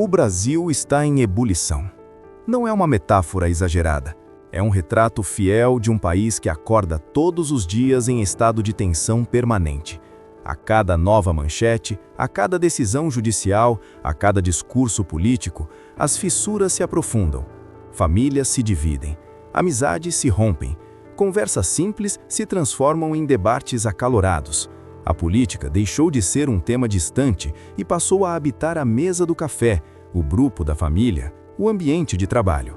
O Brasil está em ebulição. Não é uma metáfora exagerada. É um retrato fiel de um país que acorda todos os dias em estado de tensão permanente. A cada nova manchete, a cada decisão judicial, a cada discurso político, as fissuras se aprofundam. Famílias se dividem, amizades se rompem, conversas simples se transformam em debates acalorados. A política deixou de ser um tema distante e passou a habitar a mesa do café, o grupo da família, o ambiente de trabalho.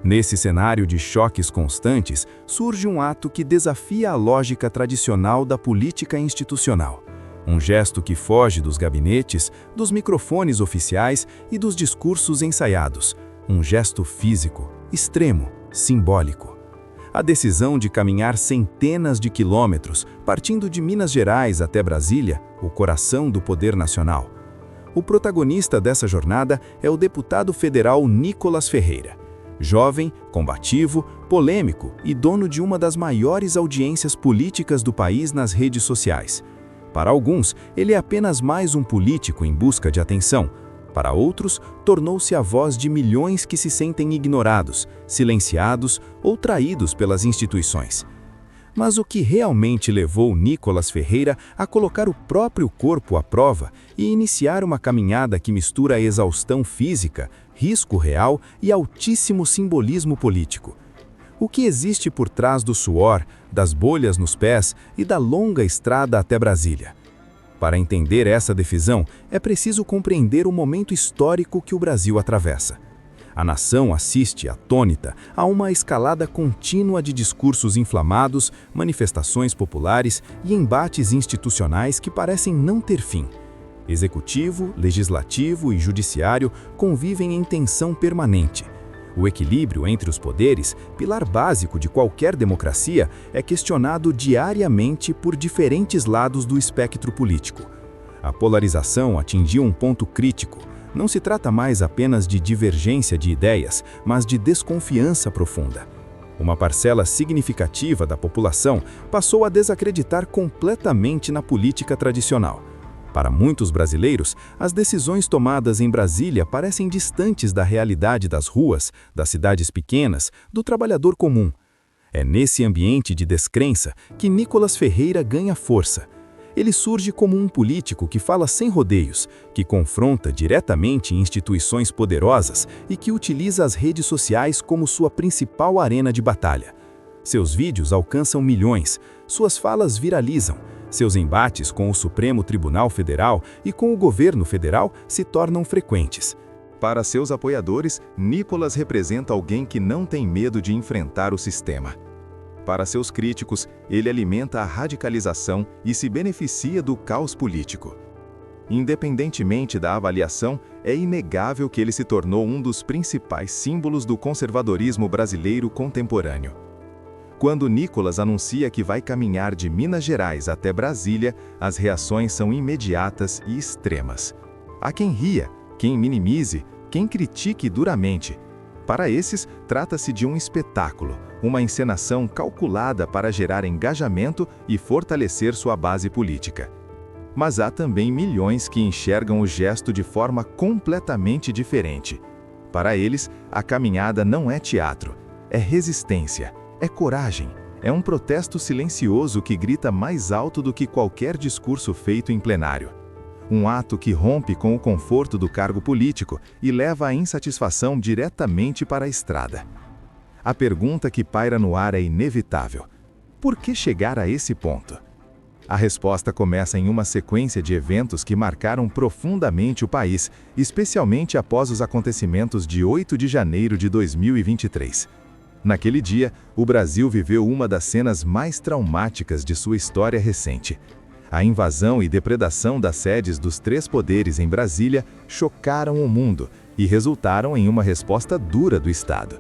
Nesse cenário de choques constantes, surge um ato que desafia a lógica tradicional da política institucional. Um gesto que foge dos gabinetes, dos microfones oficiais e dos discursos ensaiados. Um gesto físico, extremo, simbólico. A decisão de caminhar centenas de quilômetros, partindo de Minas Gerais até Brasília, o coração do poder nacional. O protagonista dessa jornada é o deputado federal Nicolas Ferreira. Jovem, combativo, polêmico e dono de uma das maiores audiências políticas do país nas redes sociais. Para alguns, ele é apenas mais um político em busca de atenção. Para outros, tornou-se a voz de milhões que se sentem ignorados, silenciados ou traídos pelas instituições. Mas o que realmente levou Nicolas Ferreira a colocar o próprio corpo à prova e iniciar uma caminhada que mistura a exaustão física, risco real e altíssimo simbolismo político? O que existe por trás do suor, das bolhas nos pés e da longa estrada até Brasília? Para entender essa decisão, é preciso compreender o momento histórico que o Brasil atravessa. A nação assiste, atônita, a uma escalada contínua de discursos inflamados, manifestações populares e embates institucionais que parecem não ter fim. Executivo, legislativo e judiciário convivem em tensão permanente. O equilíbrio entre os poderes, pilar básico de qualquer democracia, é questionado diariamente por diferentes lados do espectro político. A polarização atingiu um ponto crítico. Não se trata mais apenas de divergência de ideias, mas de desconfiança profunda. Uma parcela significativa da população passou a desacreditar completamente na política tradicional. Para muitos brasileiros, as decisões tomadas em Brasília parecem distantes da realidade das ruas, das cidades pequenas, do trabalhador comum. É nesse ambiente de descrença que Nicolas Ferreira ganha força. Ele surge como um político que fala sem rodeios, que confronta diretamente instituições poderosas e que utiliza as redes sociais como sua principal arena de batalha. Seus vídeos alcançam milhões, suas falas viralizam, seus embates com o Supremo Tribunal Federal e com o governo federal se tornam frequentes. Para seus apoiadores, Nicolas representa alguém que não tem medo de enfrentar o sistema. Para seus críticos, ele alimenta a radicalização e se beneficia do caos político. Independentemente da avaliação, é inegável que ele se tornou um dos principais símbolos do conservadorismo brasileiro contemporâneo. Quando Nicolas anuncia que vai caminhar de Minas Gerais até Brasília, as reações são imediatas e extremas. Há quem ria, quem minimize, quem critique duramente. Para esses, trata-se de um espetáculo, uma encenação calculada para gerar engajamento e fortalecer sua base política. Mas há também milhões que enxergam o gesto de forma completamente diferente. Para eles, a caminhada não é teatro, é resistência, é coragem, é um protesto silencioso que grita mais alto do que qualquer discurso feito em plenário. Um ato que rompe com o conforto do cargo político e leva a insatisfação diretamente para a estrada. A pergunta que paira no ar é inevitável. Por que chegar a esse ponto? A resposta começa em uma sequência de eventos que marcaram profundamente o país, especialmente após os acontecimentos de 8 de janeiro de 2023. Naquele dia, o Brasil viveu uma das cenas mais traumáticas de sua história recente. A invasão e depredação das sedes dos três poderes em Brasília chocaram o mundo e resultaram em uma resposta dura do Estado.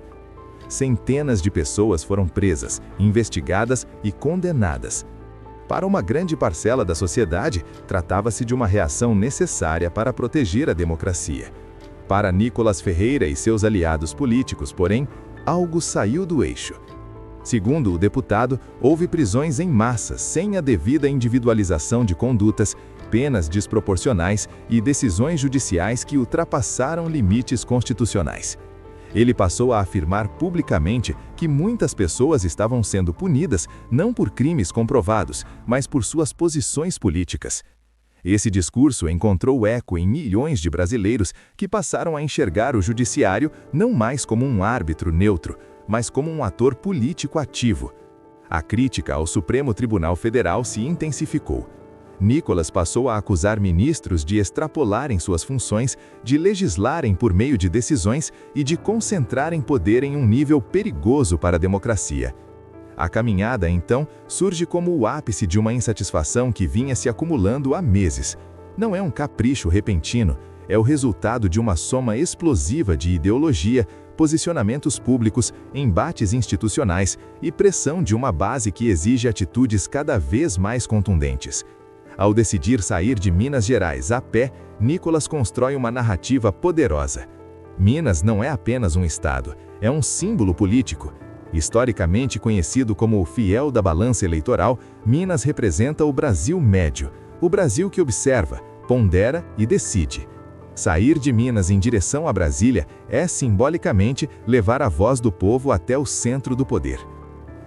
Centenas de pessoas foram presas, investigadas e condenadas. Para uma grande parcela da sociedade, tratava-se de uma reação necessária para proteger a democracia. Para Nicolas Ferreira e seus aliados políticos, porém, algo saiu do eixo. Segundo o deputado, houve prisões em massa, sem a devida individualização de condutas, penas desproporcionais e decisões judiciais que ultrapassaram limites constitucionais. Ele passou a afirmar publicamente que muitas pessoas estavam sendo punidas não por crimes comprovados, mas por suas posições políticas. Esse discurso encontrou eco em milhões de brasileiros que passaram a enxergar o judiciário não mais como um árbitro neutro, mas como um ator político ativo. A crítica ao Supremo Tribunal Federal se intensificou. Nicolas passou a acusar ministros de extrapolarem suas funções, de legislarem por meio de decisões e de concentrarem poder em um nível perigoso para a democracia. A caminhada, então, surge como o ápice de uma insatisfação que vinha se acumulando há meses. Não é um capricho repentino, é o resultado de uma soma explosiva de ideologia, posicionamentos públicos, embates institucionais e pressão de uma base que exige atitudes cada vez mais contundentes. Ao decidir sair de Minas Gerais a pé, Nicolas constrói uma narrativa poderosa. Minas não é apenas um estado, é um símbolo político. Historicamente conhecido como o fiel da balança eleitoral, Minas representa o Brasil médio, o Brasil que observa, pondera e decide. Sair de Minas em direção a Brasília é, simbolicamente, levar a voz do povo até o centro do poder.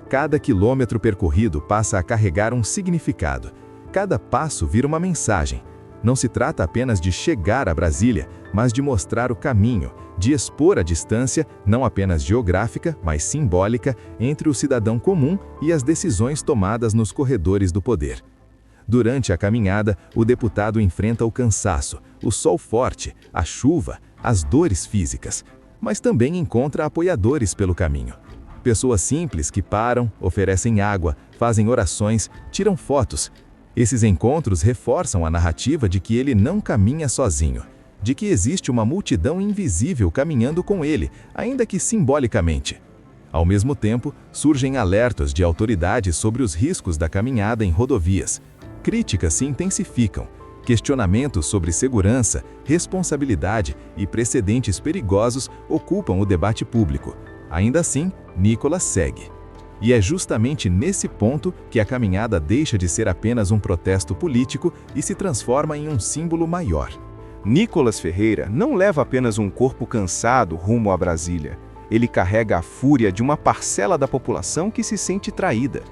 Cada quilômetro percorrido passa a carregar um significado. Cada passo vira uma mensagem. Não se trata apenas de chegar a Brasília, mas de mostrar o caminho, de expor a distância, não apenas geográfica, mas simbólica, entre o cidadão comum e as decisões tomadas nos corredores do poder. Durante a caminhada, o deputado enfrenta o cansaço, o sol forte, a chuva, as dores físicas, mas também encontra apoiadores pelo caminho. Pessoas simples que param, oferecem água, fazem orações, tiram fotos. Esses encontros reforçam a narrativa de que ele não caminha sozinho, de que existe uma multidão invisível caminhando com ele, ainda que simbolicamente. Ao mesmo tempo, surgem alertas de autoridades sobre os riscos da caminhada em rodovias. Críticas se intensificam, questionamentos sobre segurança, responsabilidade e precedentes perigosos ocupam o debate público. Ainda assim, Nicolas segue. E é justamente nesse ponto que a caminhada deixa de ser apenas um protesto político e se transforma em um símbolo maior. Nicolas Ferreira não leva apenas um corpo cansado rumo a Brasília. Ele carrega a fúria de uma parcela da população que se sente traída.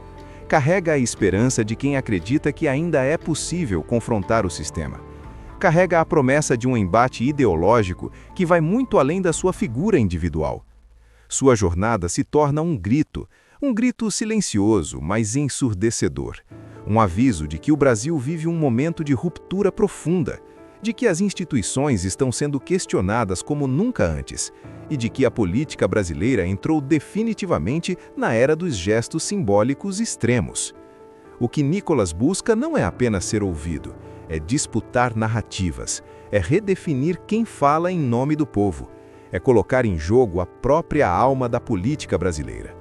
Carrega a esperança de quem acredita que ainda é possível confrontar o sistema. Carrega a promessa de um embate ideológico que vai muito além da sua figura individual. Sua jornada se torna um grito silencioso, mas ensurdecedor. Um aviso de que o Brasil vive um momento de ruptura profunda, de que as instituições estão sendo questionadas como nunca antes, e de que a política brasileira entrou definitivamente na era dos gestos simbólicos extremos. O que Nicolas busca não é apenas ser ouvido, é disputar narrativas, é redefinir quem fala em nome do povo, é colocar em jogo a própria alma da política brasileira.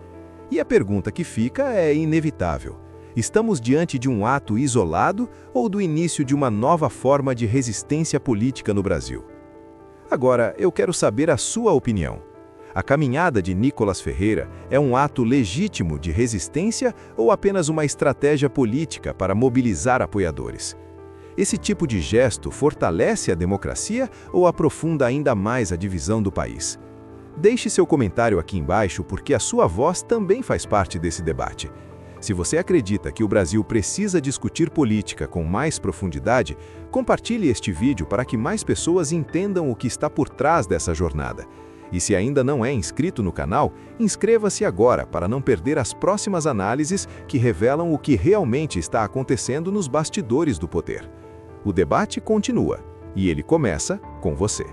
E a pergunta que fica é inevitável. Estamos diante de um ato isolado ou do início de uma nova forma de resistência política no Brasil? Agora, eu quero saber a sua opinião. A caminhada de Nicolas Ferreira é um ato legítimo de resistência ou apenas uma estratégia política para mobilizar apoiadores? Esse tipo de gesto fortalece a democracia ou aprofunda ainda mais a divisão do país? Deixe seu comentário aqui embaixo porque a sua voz também faz parte desse debate. Se você acredita que o Brasil precisa discutir política com mais profundidade, compartilhe este vídeo para que mais pessoas entendam o que está por trás dessa jornada. E se ainda não é inscrito no canal, inscreva-se agora para não perder as próximas análises que revelam o que realmente está acontecendo nos bastidores do poder. O debate continua, e ele começa com você.